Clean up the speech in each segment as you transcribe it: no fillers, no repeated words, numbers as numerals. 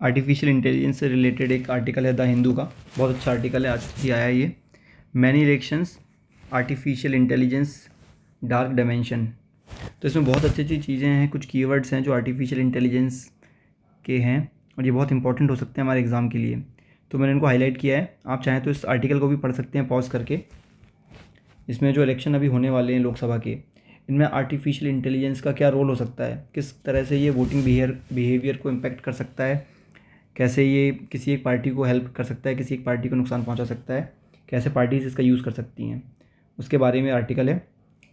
Artificial intelligence से related एक article है द हिंदू का, बहुत अच्छा आर्टिकल है, आज ही आया है ये। Many elections artificial intelligence dark dimension. तो इसमें बहुत अच्छी अच्छी चीज़ें हैं, कुछ कीवर्ड्स हैं जो आर्टिफिशियल इंटेलिजेंस के हैं और ये बहुत इंपॉर्टेंट हो सकते हैं हमारे एग्ज़ाम के लिए, तो मैंने इनको हाईलाइट किया है। आप चाहें तो इस आर्टिकल को भी पढ़ सकते हैं पॉज करके। इसमें जो इलेक्शन अभी होने वाले हैं लोकसभा के, इनमें आर्टिफिशियल इंटेलिजेंस का क्या रोल हो सकता है, किस तरह से ये वोटिंग बिहेवियर को इम्पेक्ट कर सकता है, कैसे ये किसी एक पार्टी को हेल्प कर सकता है, किसी एक पार्टी को नुकसान पहुंचा सकता है, कैसे पार्टीज इसका यूज़ कर सकती हैं, उसके बारे में आर्टिकल है।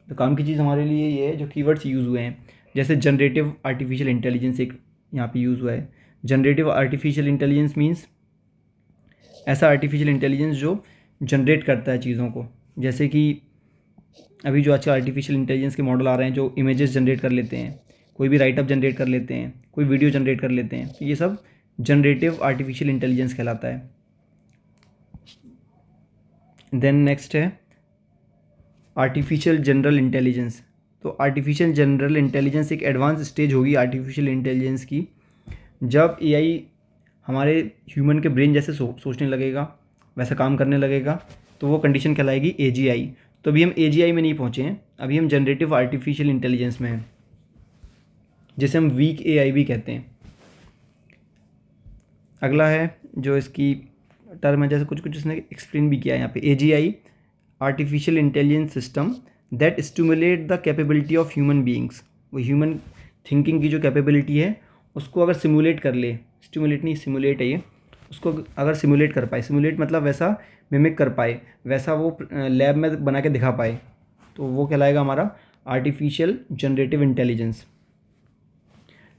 तो काम की चीज़ हमारे लिए ये है जो कीवर्ड्स यूज़ हुए हैं, जैसे जनरेटिव आर्टिफिशियल इंटेलिजेंस एक यहाँ पे यूज़ हुआ है। जनरेटिव आर्टिफिशियल इंटेलिजेंस मीन्स ऐसा आर्टिफिशियल इंटेलिजेंस जो जनरेट करता है चीज़ों को, जैसे कि अभी जो आजकल आर्टिफिशियल इंटेलिजेंस के मॉडल आ रहे हैं जो इमेजेस जनरेट कर लेते हैं, कोई भी राइटअप जनरेट कर लेते हैं, कोई वीडियो जनरेट कर लेते हैं, तो ये सब जनरेटिव आर्टिफिशियल इंटेलिजेंस कहलाता है। देन नेक्स्ट है आर्टिफिशियल जनरल इंटेलिजेंस। तो आर्टिफिशियल जनरल इंटेलिजेंस एक एडवांस स्टेज होगी आर्टिफिशियल इंटेलिजेंस की, जब एआई हमारे ह्यूमन के ब्रेन जैसे सोचने लगेगा, वैसा काम करने लगेगा, तो वो कंडीशन कहलाएगी एजीआई। तो अभी हम एजीआई में नहीं पहुँचे हैं, अभी हम जनरेटिव आर्टिफिशियल इंटेलिजेंस में हैं, जिसे हम वीक एआई भी कहते हैं। अगला है जो इसकी टर्म है, जैसे कुछ कुछ इसने एक्सप्लेन भी किया है यहाँ पे, AGI artificial intelligence system that stimulate the capability of human beings. वो ह्यूमन थिंकिंग की जो कैपेबिलिटी है उसको अगर सिमुलेट कर ले, स्टिमुलेट नहीं सिमुलेट है ये, उसको अगर सिमुलेट कर पाए, सिमुलेट मतलब वैसा मिमिक कर पाए, वैसा वो लैब में बना के दिखा पाए, तो वो कहलाएगा हमारा आर्टिफिशियल जनरेटिव इंटेलिजेंस।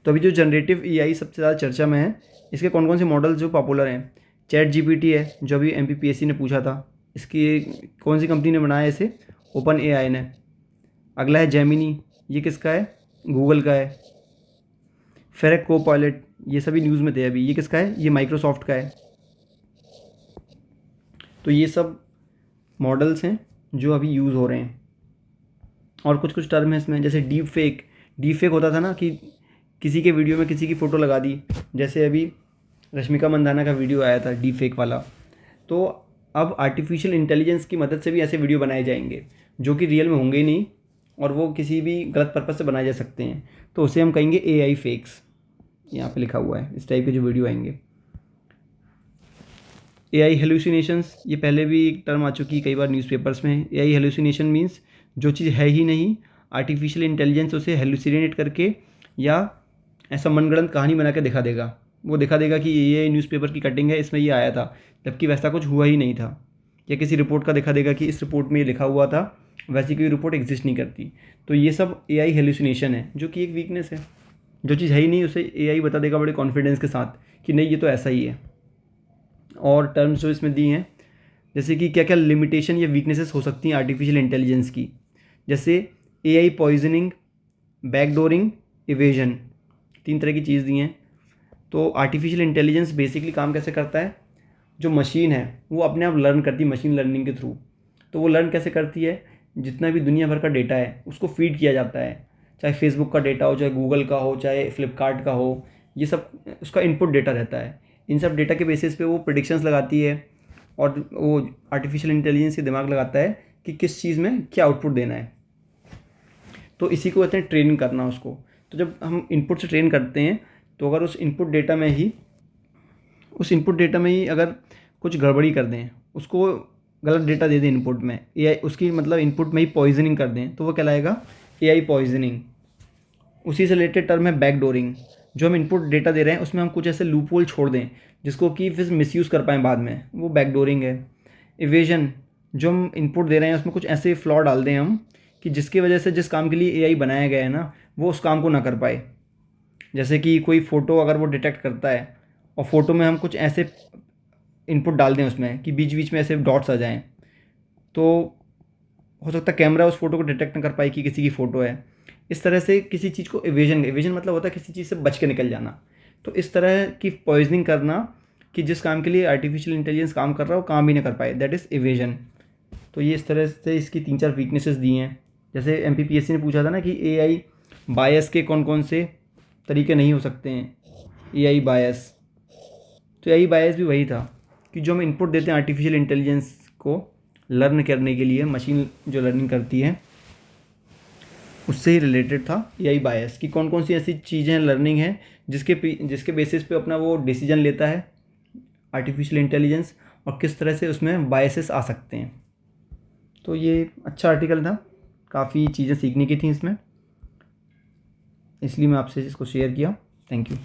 तो अभी जो जनरेटिव एआई सबसे ज़्यादा चर्चा में है, इसके कौन कौन से मॉडल जो पॉपुलर हैं, चैट जीपीटी है जो अभी एमपीपीएससी ने पूछा था, इसकी कौन सी कंपनी ने बनाया इसे, ओपन एआई ने। अगला है जेमिनी, ये किसका है, गूगल का है। फेरेक को पायलट, ये सभी न्यूज़ में थे अभी, ये किसका है, ये माइक्रोसॉफ्ट का है। तो ये सब मॉडल्स हैं जो अभी यूज़ हो रहे हैं। और कुछ कुछ टर्म है इसमें, जैसे डीप फेक। डीप फेक होता था ना कि किसी के वीडियो में किसी की फ़ोटो लगा दी, जैसे अभी रश्मिका मंदाना का वीडियो आया था डीप फेक वाला। तो अब आर्टिफिशियल इंटेलिजेंस की मदद से भी ऐसे वीडियो बनाए जाएंगे जो कि रियल में होंगे ही नहीं और वो किसी भी गलत पर्पज़ से बनाए जा सकते हैं, तो उसे हम कहेंगे एआई फेक्स। यहाँ पे लिखा हुआ है, इस टाइप के जो वीडियो आएंगे। एआई हेलुसिनेशंस, ये पहले भी एक टर्म आ चुकी है कई बार न्यूज़पेपर्स में। एआई हेलुसिनेशन मीन्स जो चीज़ है ही नहीं, आर्टिफिशियल इंटेलिजेंस उसे हेलुसिनेट करके या ऐसा मनगढ़ंत कहानी बना के दिखा देगा। वो दिखा देगा कि ये न्यूज़पेपर की कटिंग है, इसमें ये आया था, जबकि वैसा कुछ हुआ ही नहीं था। या किसी रिपोर्ट का दिखा देगा कि इस रिपोर्ट में ये लिखा हुआ था, वैसी कोई रिपोर्ट एग्जिस्ट नहीं करती। तो ये सब एआई हेलुसिनेशन है, जो कि एक वीकनेस है। जो चीज़ है ही नहीं उसे एआई बता देगा बड़े कॉन्फिडेंस के साथ कि नहीं ये तो ऐसा ही है। और टर्म्स जो इसमें दी हैं, जैसे कि क्या क्या लिमिटेशन या वीकनेसेस हो सकती हैं आर्टिफिशियल इंटेलिजेंस की, जैसे एआई पॉइजनिंग, बैकडोरिंग, इवेजन, 3 तरह की चीज़ दी हैं। तो आर्टिफिशियल इंटेलिजेंस बेसिकली काम कैसे करता है, जो मशीन है वो अपने आप लर्न करती है मशीन लर्निंग के थ्रू। तो वो लर्न कैसे करती है, जितना भी दुनिया भर का डेटा है उसको फीड किया जाता है, चाहे फेसबुक का डेटा हो, चाहे गूगल का हो, चाहे फ्लिपकार्ट का हो, ये सब उसका इनपुट डेटा रहता है। इन सब डेटा के बेसिस पे वो प्रेडिक्शंस लगाती है और वो आर्टिफिशियल इंटेलिजेंस से दिमाग लगाता है कि किस चीज़ में क्या आउटपुट देना है। तो इसी को कहते हैं ट्रेनिंग करना उसको। तो जब हम इनपुट से ट्रेन करते हैं, तो अगर उस इनपुट डेटा में ही अगर कुछ गड़बड़ी कर दें, उसको गलत डेटा दे दें इनपुट में, एआई उसकी मतलब इनपुट में ही पॉइजनिंग कर दें, तो वो कहलाएगा एआई पॉइजनिंग। उसी से रिलेटेड टर्म है बैकडोरिंग। जो हम इनपुट डेटा दे रहे हैं उसमें हम कुछ ऐसे लूप होल छोड़ दें जिसको कि फिर मिसयूज़ कर पाएँ बाद में, वो बैकडोरिंग है। इवेजन, जो हम इनपुट दे रहे हैं उसमें कुछ ऐसे फ्लॉ डाल दें हम कि जिसकी वजह से जिस काम के लिए एआई बनाया गया है ना, वो उस काम को ना कर पाए। जैसे कि कोई फ़ोटो अगर वो डिटेक्ट करता है और फ़ोटो में हम कुछ ऐसे इनपुट डाल दें उसमें कि बीच बीच में ऐसे डॉट्स आ जाएं, तो हो सकता है कैमरा उस फोटो को डिटेक्ट न कर पाए कि किसी की फ़ोटो है। इस तरह से किसी चीज़ को इवेजन मतलब होता है किसी चीज़ से बच के निकल जाना। तो इस तरह की पॉइजनिंग करना कि जिस काम के लिए आर्टिफिशियल इंटेलिजेंस काम कर रहा है वो काम भी ना कर पाए, दैट इज़ इवेजन। तो ये इस तरह से इसकी 3-4 वीकनेसेस दी हैं। जैसे एमपीपीएससी ने पूछा था ना कि एआई बायस के कौन कौन से तरीके नहीं हो सकते हैं। एआई बायस, तो यही बायस भी वही था कि जो हम इनपुट देते हैं आर्टिफिशियल इंटेलिजेंस को लर्न करने के लिए, मशीन जो लर्निंग करती है उससे ही रिलेटेड था यही बायस, कि कौन कौन सी ऐसी चीज़ें लर्निंग हैं जिसके बेसिस पे अपना वो डिसीजन लेता है आर्टिफिशियल इंटेलिजेंस, और किस तरह से उसमें बायसेस आ सकते हैं। तो ये अच्छा आर्टिकल था, काफ़ी चीज़ें सीखने की थी इसमें, इसलिए मैं आपसे इसको शेयर किया। Thank you.